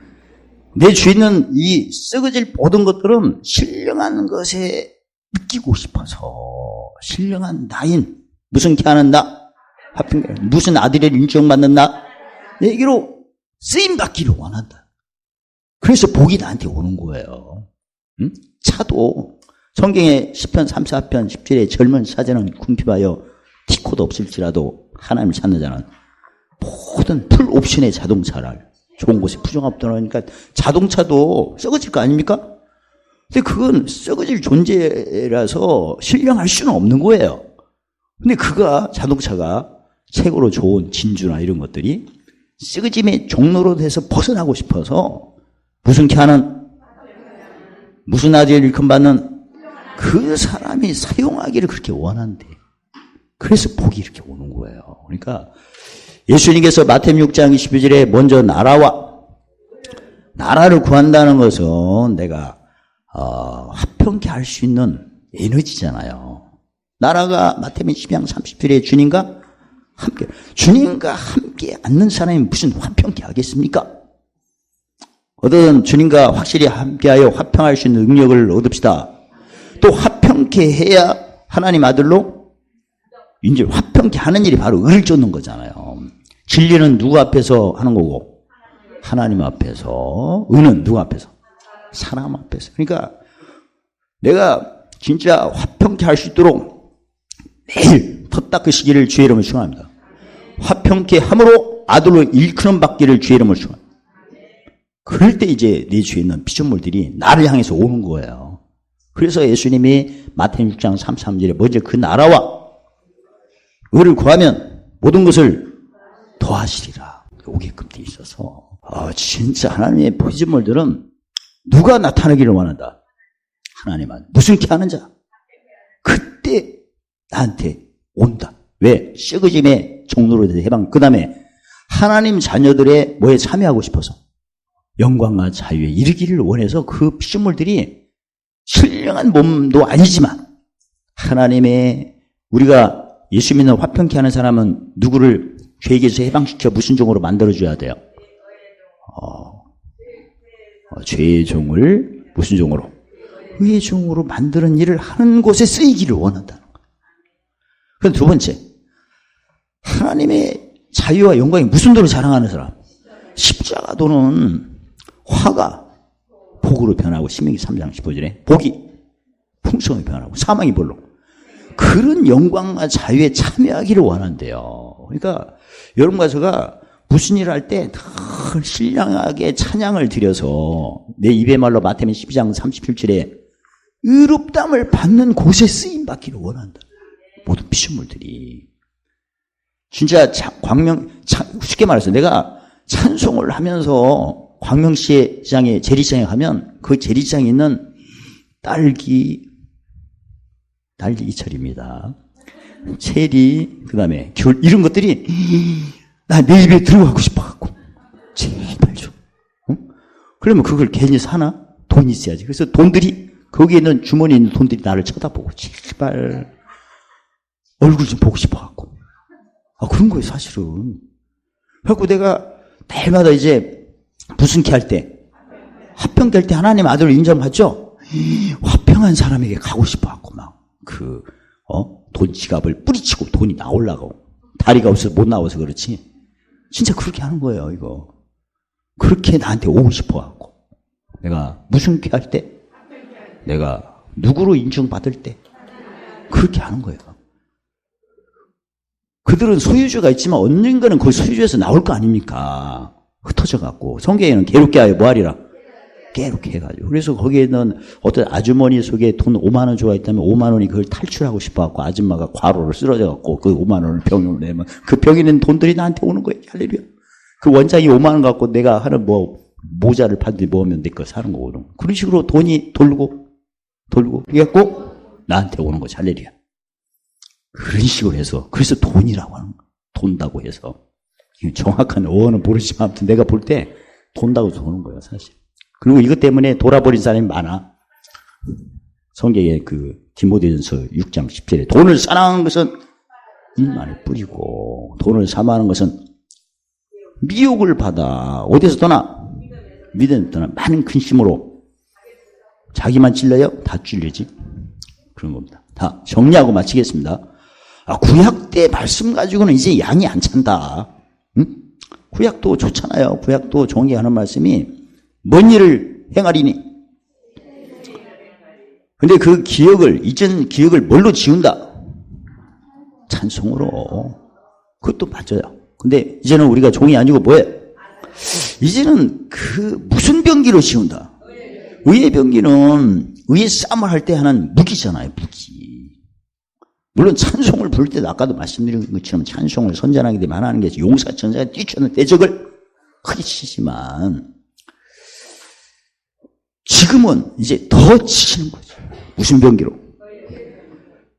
내 주인은 이 썩어질 모든 것들은 신령한 것에 느끼고 싶어서 신령한 나인 무슨 개하는 나 무슨 아들을 인정받는 나 내게로 쓰임받기를 원한다. 그래서 복이 나한테 오는 거예요. 응? 차도 성경의 시편 34편 10절에 젊은 사자는 궁핍하여 티코도 없을지라도 하나님을 찾는 자는 모든 풀 옵션의 자동차를 좋은 곳에 부정합도하니까 자동차도 썩어질 거 아닙니까? 근데 그건 썩어질 존재라서 신령할 수는 없는 거예요. 근데 자동차가 최고로 좋은 진주나 이런 것들이 썩어짐의 종로로 돼서 벗어나고 싶어서 무슨 캐하는 무슨 아들을 일컬받는 그 사람이 사용하기를 그렇게 원한대. 그래서 복이 이렇게 오는 거예요. 그러니까 예수님께서 마태복음 6장 22절에 먼저 나라를 구한다는 것은 내가 화평케 할 수 있는 에너지잖아요. 나라가 마태복음 12장 30절에 주님과 함께 앉는 사람이 무슨 화평케 하겠습니까? 어떤 주님과 확실히 함께하여 화평할 수 있는 능력을 얻읍시다. 또 화평케 해야 하나님 아들로 이제 화평케 하는 일이 바로 의를 쫓는 거잖아요. 진리는 누구 앞에서 하는 거고 하나님 앞에서, 의는 누구 앞에서? 사람 앞에서. 그러니까 내가 진짜 화평케 할 수 있도록 매일 더 닦으시기를 주의 이름으로 축원합니다. 화평케 함으로 아들로 일컬음 받기를 주의 이름으로 축원. 그럴 때 이제 내 주에 있는 피조물들이 나를 향해서 오는 거예요. 그래서 예수님이 마태복음 6장 33절에 먼저 그 나라와 의를 구하면 모든 것을 더하시리라. 오게끔 돼 있어서 진짜 하나님의 피조물들은 누가 나타나기를 원한다. 하나님은 무슨 케 하는 자. 그때 나한테 온다. 왜? 썩어짐의 종로로 대해서 해방. 그 다음에 하나님 자녀들의 뭐에 참여하고 싶어서 영광과 자유에 이르기를 원해서 그 피조물들이 신령한 몸도 아니지만 하나님의 우리가 예수 믿는 화평케 하는 사람은 누구를 죄에게서 해방시켜 무슨 종으로 만들어줘야 돼요? 죄의 종을 무슨 종으로? 의의 종으로 만드는 일을 하는 곳에 쓰이기를 원한다는 거예요. 그럼 두 번째, 하나님의 자유와 영광이 무슨 도로 자랑하는 사람? 십자가도는 화가 복으로 변하고 신명기 3장 15절에 복이 풍성하게 변하고 사망이 벌로 그런 영광과 자유에 참여하기를 원한대요. 그러니까 여러분과 제가 무슨 일을 할 때 늘 신령하게 찬양을 드려서 내 입의 말로 마태복음 12장 37절에 의롭담을 받는 곳에 쓰임 받기를 원한다. 모든 피조물들이 진짜 쉽게 말해서 내가 찬송을 하면서 광명시장에 재래시장에 가면 그 재래시장에 있는 딸기 이철입니다. 체리, 그 다음에 귤, 이런 것들이 나 내 입에 들어가고 싶어갖고 제발 좀. 그러면 그걸 괜히 사나? 돈이 있어야지. 그래서 돈들이 거기에 있는 주머니에 있는 돈들이 나를 쳐다보고 제발 얼굴 좀 보고 싶어갖고. 그런 거예요 사실은. 그래갖고 내가 매일마다 이제 부순케 할 때 화평케 할 때 하나님 아들을 인정하죠. 화평한 사람에게 가고 싶어갖고 막 돈 지갑을 뿌리치고 돈이 나오려고 다리가 없어서 못 나와서 그렇지 진짜 그렇게 하는 거예요. 이거 그렇게 나한테 오고 싶어갖고 내가 무슨 쾌 할 때 내가 누구로 인정받을 때 그렇게 하는 거예요. 그들은 소유주가 있지만 언젠가는 그 소유주에서 나올 거 아닙니까? 흩어져갖고 성경에는 괴롭게 하여 뭐하리라 깨롭게 해가지고. 그래서 거기에는 어떤 아주머니 속에 돈 5만 원 좋아했다면 5만 원이 그걸 탈출하고 싶어갖고 아줌마가 과로를 쓰러져갖고 그 5만 원을 병으로 내면 그 병이 있는 돈들이 나한테 오는 거예요. 할렐루야. 그 원장이 5만 원 갖고 내가 하는 모자를 판지 모으면 내 거 사는 거거든. 그런 식으로 돈이 돌고 그래갖고 나한테 오는 거지. 할렐루야. 그런 식으로 해서 그래서 돈이라고 하는 거야. 돈다고 해서 정확한 어원은 모르지만 아무튼 내가 볼 때 돈다고 도는 거예요 사실. 그리고 이것 때문에 돌아버린 사람이 많아. 성경에 디모데전서 6장 10절에 돈을 사랑하는 것은 일만을 뿌리고 돈을 사모하는 것은 미혹을 받아 어디서 떠나? 믿음에서 떠나 많은 근심으로 자기만 찔려요? 다 찔리지. 그런 겁니다. 다 정리하고 마치겠습니다. 구약 때 말씀 가지고는 이제 양이 안 찬다. 응? 구약도 좋잖아요. 구약도 정리하는 말씀이 뭔 일을 행하리니? 근데 그 기억을, 이전 기억을 뭘로 지운다? 찬송으로. 그것도 맞아요. 근데 이제는 우리가 종이 아니고 뭐예요? 이제는 무슨 병기로 지운다? 의의 병기는 의의 싸움을 할 때 하는 무기잖아요, 무기. 물론 찬송을 부를 때도 아까도 말씀드린 것처럼 찬송을 선전하게 되면 하나는 게 용사, 전사가 뛰쳐는 대적을 크게 치지만 지금은 이제 더 치시는 거죠. 무슨 병기로.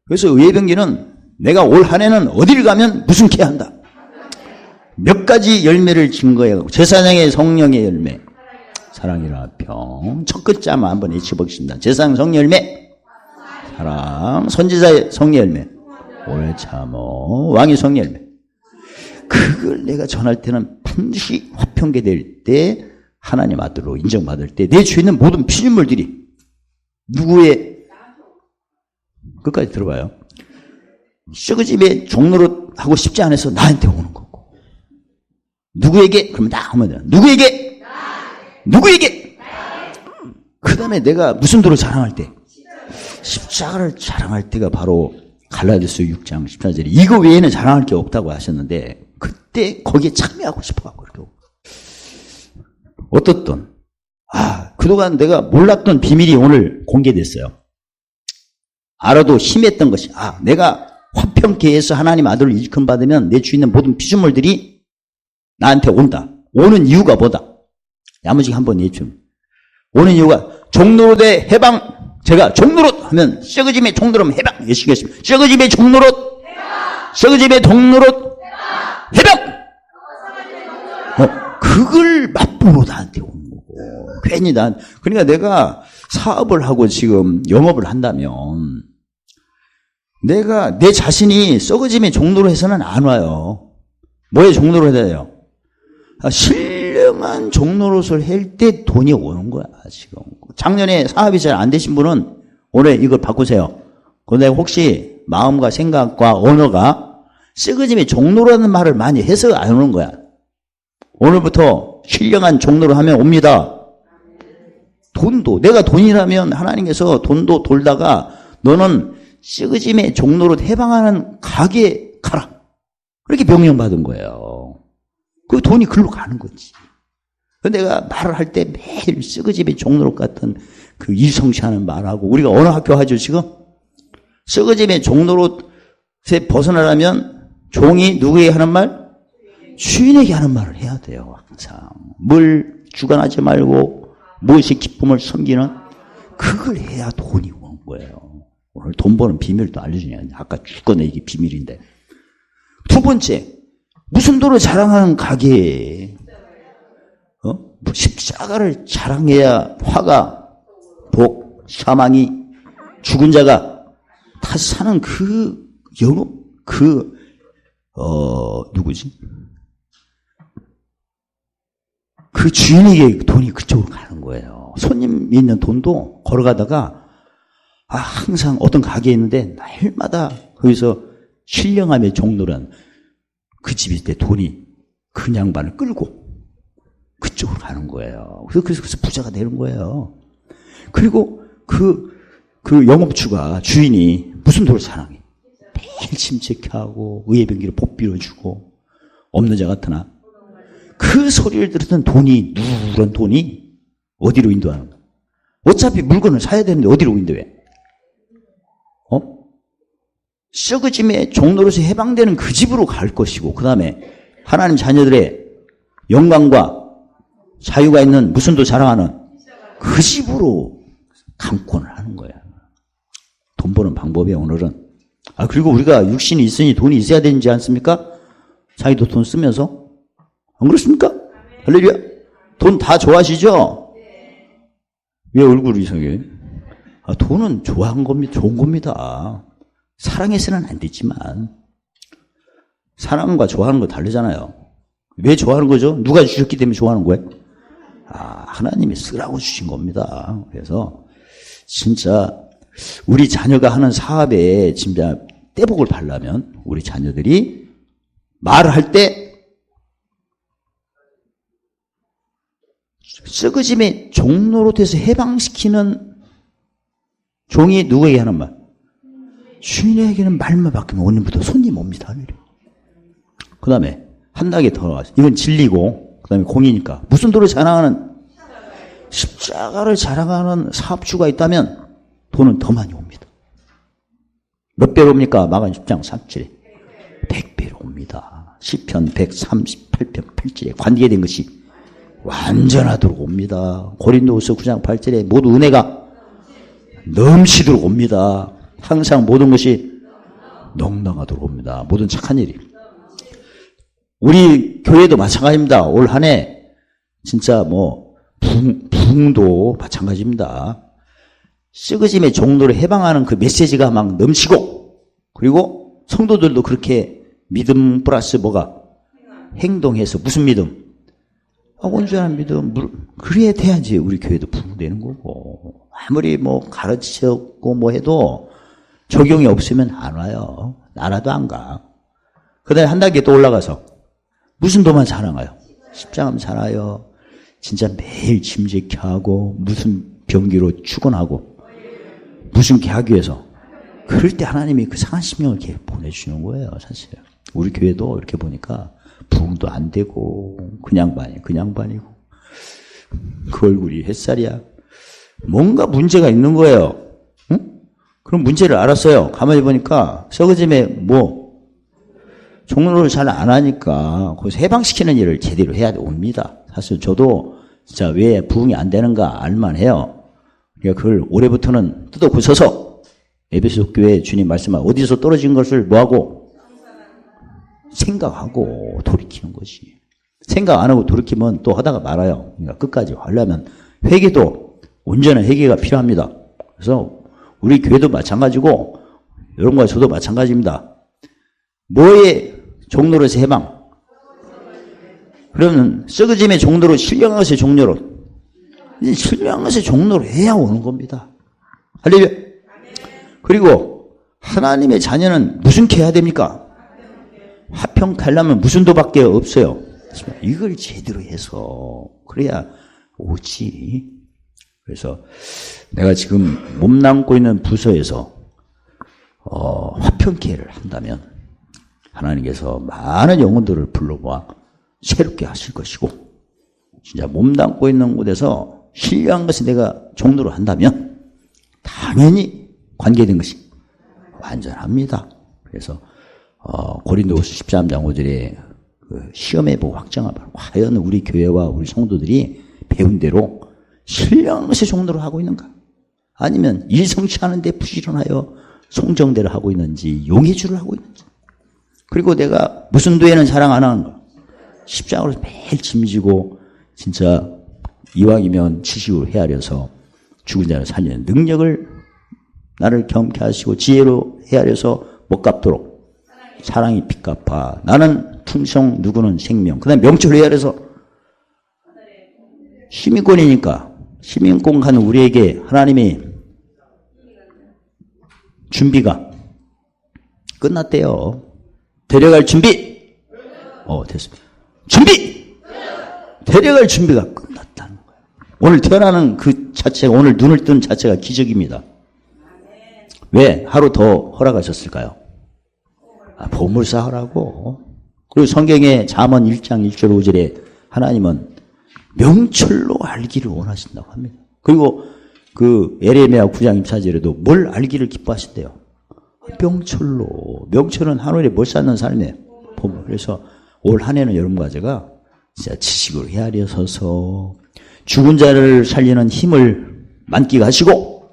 그래서 의의 병기는 내가 올 한 해는 어디를 가면 무슨 케 한다. 몇 가지 열매를 증거해가고 제사장의 성령의 열매. 사랑이라 평. 첫 글자만 한번 외쳐보겠습니다. 제사장 성령 열매. 사랑. 선지자의 성령 열매. 오래 참어. 왕의 성령 열매. 그걸 내가 전할 때는 반드시 화평케 될 때 하나님 아들로 인정받을 때 내 주에 있는 모든 피조물들이 누구의 끝까지 들어봐요. 썩어짐의 종로로 하고 싶지 않아서 나한테 오는 거고 누구에게? 그러면 나 하면 돼요. 누구에게? 누구에게? 그 다음에 내가 무슨 도로 자랑할 때? 십자가를 자랑할 때가 바로 갈라디아서 6장 14절에 이거 외에는 자랑할 게 없다고 하셨는데 그때 거기에 참여하고 싶어갖고 그렇게. 어떻든 그동안 내가 몰랐던 비밀이 오늘 공개됐어요. 알아도 심했던 것이 내가 화평케해서 하나님 아들을 일컬음 받으면 내 주위에 있는 모든 피조물들이 나한테 온다. 오는 이유가 뭐다? 야무지게 한번 얘기해. 오는 이유가 종로로대 해방. 제가 종로로 하면 썩어짐의 종로로 해방 예시겠습니다. 썩어짐의 종로로 썩어짐의 종로로 해방. 그걸 맛보러 나한테 오는 거고. 괜히 그러니까 내가 사업을 하고 지금 영업을 한다면 내가 내 자신이 썩어짐의 종로로 해서는 안 와요. 뭐에 종로로 해야 돼요? 신령한 종로릇을 할 때 돈이 오는 거야, 지금. 작년에 사업이 잘 안 되신 분은 올해 이걸 바꾸세요. 근데 혹시 마음과 생각과 언어가 썩어짐의 종로라는 말을 많이 해서 안 오는 거야. 오늘부터 신령한 종로를 하면 옵니다. 돈도, 내가 돈이라면 하나님께서 돈도 돌다가 너는 썩어짐의 종로로 해방하는 가게 가라. 그렇게 명령받은 거예요. 그 돈이 글로 가는 거지. 내가 말을 할 때 매일 썩어짐의 종로로 같은 그 일성시하는 말하고, 우리가 어느 학교 하죠, 지금? 썩어짐의 종로로에 벗어나려면 종이 누구에게 하는 말? 주인에게 하는 말을 해야 돼요, 항상. 뭘 주관하지 말고 무엇이 기쁨을 섬기는 그걸 해야 돈이 오는 거예요. 오늘 돈 버는 비밀도 알려주냐. 아까 죽거네, 이게 비밀인데. 두 번째, 무슨 도를 자랑하는 가게에 십자가를 자랑해야 화가, 복, 사망이, 죽은 자가 다 사는 그 영업, 누구지? 그 주인에게 돈이 그쪽으로 가는 거예요. 손님 있는 돈도 걸어가다가 항상 어떤 가게에 있는데 날마다 거기서 신령함의 종로란 그 집에 있을 때 돈이 그 양반을 끌고 그쪽으로 가는 거예요. 그래서 부자가 되는 거예요. 그리고 그 영업주가, 주인이 무슨 도를 사랑해? 매일 침체하고 의의 병기를 복 빌어주고 없는 자 같으나 그 소리를 들었던 돈이, 누런 돈이 어디로 인도하는 거야? 어차피 물건을 사야 되는데 어디로 인도해? 썩어짐의 종로로서 해방되는 그 집으로 갈 것이고, 그 다음에 하나님 자녀들의 영광과 자유가 있는 무슨 도 자랑하는 그 집으로 강권을 하는 거야. 돈 버는 방법이 오늘은. 그리고 우리가 육신이 있으니 돈이 있어야 되지 않습니까? 자기도 돈 쓰면서. 안 그렇습니까? 할렐루야. 돈 다 좋아하시죠? 왜 얼굴이 이상해? 돈은 좋아한 겁니다. 좋은 겁니다. 사랑해서는 안 되지만, 사랑과 좋아하는 거 다르잖아요. 왜 좋아하는 거죠? 누가 주셨기 때문에 좋아하는 거예요? 하나님이 쓰라고 주신 겁니다. 그래서 진짜 우리 자녀가 하는 사업에 진짜 떼복을 바려면 우리 자녀들이 말을 할 때 썩어짐의 종로로 돼서 해방시키는 종이 누구에게 하는 말? 주인에게는 말만 바뀌면 오늘부터 손님 옵니다. 그 다음에 한 단계 더 나가서 이건 진리고, 그 다음에 공이니까 무슨 도를 자랑하는 십자가를 자랑하는 사업주가 있다면 돈은 더 많이 옵니다. 몇 배로 옵니까? 마가복음 10장 37에 100배로 옵니다. 시편 138편 8절에 관계된 것이 완전하도록 옵니다. 고린도후서 9장 8절에 모두 은혜가 넘치도록 옵니다. 항상 모든 것이 넉넉하도록 옵니다. 모든 착한 일이. 우리 교회도 마찬가지입니다. 올 한 해 진짜 부흥도 마찬가지입니다. 썩어짐의 종로를 해방하는 그 메시지가 막 넘치고, 그리고 성도들도 그렇게 믿음 플러스 행동해서 무슨 믿음? 온전한 믿음. 그래야 돼야지 우리 교회도 부흥되는 거고. 아무리 가르치고 해도 적용이 없으면 안 와요. 나라도 안 가. 그 다음에 한 단계 또 올라가서 무슨 도만 자랑해요? 십자가만 자랑해요. 진짜 매일 짐짓게 하고 무슨 병기로 축원하고 무슨 계하기 위해서. 그럴 때 하나님이 그 상한 심령을 이렇게 보내주시는 거예요, 사실. 우리 교회도 이렇게 보니까 부흥도 안 되고 그냥 반이고 그 얼굴이 햇살이야. 뭔가 문제가 있는 거예요. 응? 그럼 문제를 알았어요. 가만히 보니까 썩어짐에 종로를 잘 안 하니까 거기서 해방시키는 일을 제대로 해야 옵니다. 사실 저도 진짜 왜 부흥이 안 되는가 알만해요. 그러니까 그걸 올해부터는 뜯어 고쳐서 에베소 교회 주님 말씀한 어디서 떨어진 것을 뭐하고 생각하고 돌이키는 것이. 생각 안 하고 돌이키면 또 하다가 말아요. 그러니까 끝까지 하려면 회개도 온전한 회개가 필요합니다. 그래서 우리 교회도 마찬가지고 여러분과 저도 마찬가지입니다. 뭐에 종로로서 해방? 그러면 썩어짐의 종로로 신령한 것의 종로로 신령한 것의 종로로 해야 오는 겁니다. 할렐루야. 그리고 하나님의 자녀는 무슨 개 해야 됩니까? 화평케 하려면 무슨 도밖에 없어요. 이걸 제대로 해서 그래야 오지. 그래서 내가 지금 몸담고 있는 부서에서 화평케를 한다면 하나님께서 많은 영혼들을 불러모아 새롭게 하실 것이고 진짜 몸담고 있는 곳에서 신령한 것을 내가 종로로 한다면 당연히 관계된 것이 완전합니다. 그래서 고린도후서 13장 5절에 그 시험해보고 확정하고 과연 우리 교회와 우리 성도들이 배운 대로 신령한 것의 종로를 하고 있는가? 아니면 일 성취하는데 부지런하여 송정대를 하고 있는지 용의주를 하고 있는지. 그리고 내가 무슨 교회는 자랑 안 하는가? 십자가로 매일 짐지고 진짜 이왕이면 지식으로 헤아려서 죽은 자를 살리는 능력을 나를 겸케 하시고 지혜로 헤아려서 못 갚도록 사랑이 빚 갚아 나는 풍성 누구는 생명 그 다음에 명철로 헤아려서 시민권이니까 시민권 가는 우리에게 하나님이 준비가 끝났대요. 데려갈 준비 됐습니다. 준비 데려갈 준비가 끝났다는 거예요. 오늘 태어나는 그 자체가 오늘 눈을 뜬 자체가 기적입니다. 왜 하루 더 허락하셨을까요? 보물사하라고. 그리고 성경에 잠언 1장 1절 5절에 하나님은 명철로 알기를 원하신다고 합니다. 그리고 그 에레미야 9장 24절에도 뭘 알기를 기뻐하신대요. 명철은 하늘에 뭘 쌓는 삶이에요. 보물. 그래서 올 한 해는 여러분과 제가 진짜 지식으로 헤아려 서서 죽은 자를 살리는 힘을 만끽하시고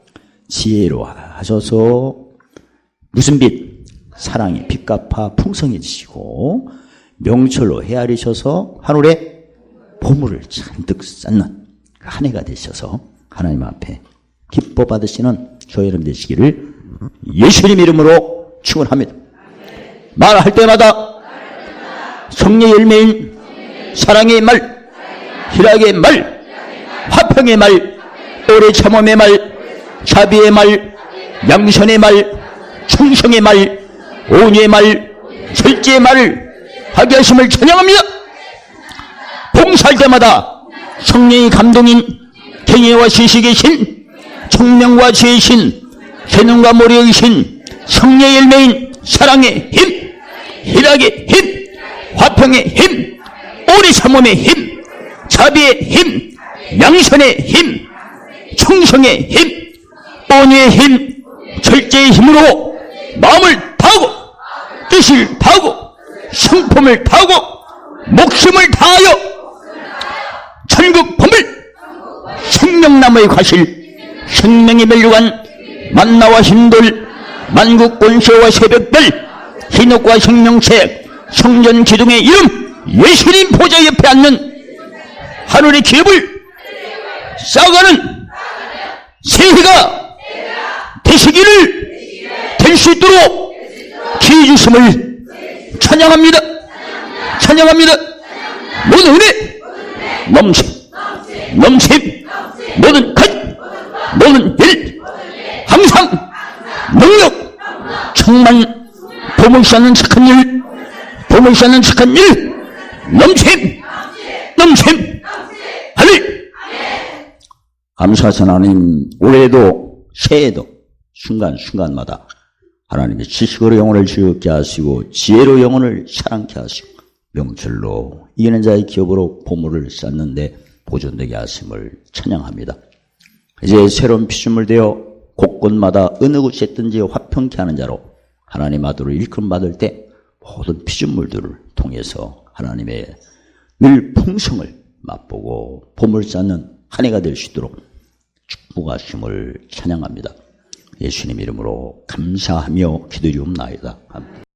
지혜로 하셔서 무슨 빛? 사랑이 빚 갚아 풍성해지시고 명철로 헤아리셔서 하늘에 보물을 잔뜩 쌓는 한 해가 되셔서 하나님 앞에 기뻐 받으시는 저희 여러분 되시기를 예수님 이름으로 축원합니다. 말할 때마다 성령의 열매인 사랑의 말, 희락의 말, 화평의 말, 오래 참음의 말, 자비의 말, 양선의 말, 충성의 말, 온유의 말, 절제의 말을 하게 하심을 찬양합니다. 봉사할 때마다 성령의 감동인 경애와 지식의 신, 총명과 지혜의 신, 재능과 모략의 신, 성령의 열매인 사랑의 힘, 희락의 힘, 화평의 힘, 오래 참음의 힘, 자비의 힘, 양선의 힘, 충성의 힘, 온유의 힘, 절제의 힘으로 마음을 다하고 뜻을 다하고 성품을 다하고 목숨을 다하여 천국 범을 생명나무의 과실 생명의 멸류관 만나와 흰돌 만국 권세와 새벽별 hin옥과 생명책 성전 기둥의 이름 예수님 보좌 옆에 앉는 하늘의 기업을 쌓아가는 새해가 되시기를 될 수 있도록 기회 주심을 찬양합니다. 찬양합니다. 모든 은혜 넘침 모든 것 모든 일 항상 능력 충만 보물 쌓는 착한 일 보물 쌓는 착한 일 넘침 하늘 감사하신 하나님 올해도 새해도 순간순간마다 하나님의 지식으로 영혼을 즐겁게 하시고 지혜로 영혼을 사랑케 하시고 명철로 이기는 자의 기업으로 보물을 쌓는데 보존되게 하심을 찬양합니다. 이제 새로운 피조물 되어 곳곳마다 어느 곳에 있든지 화평케 하는 자로 하나님 아들을 일컬음 받을 때 모든 피조물들을 통해서 하나님의 늘 풍성을 맛보고 보물 쌓는 한 해가 될 수 있도록 축복하심을 찬양합니다. 예수님 이름으로 감사하며 기도리옵나이다. 아멘.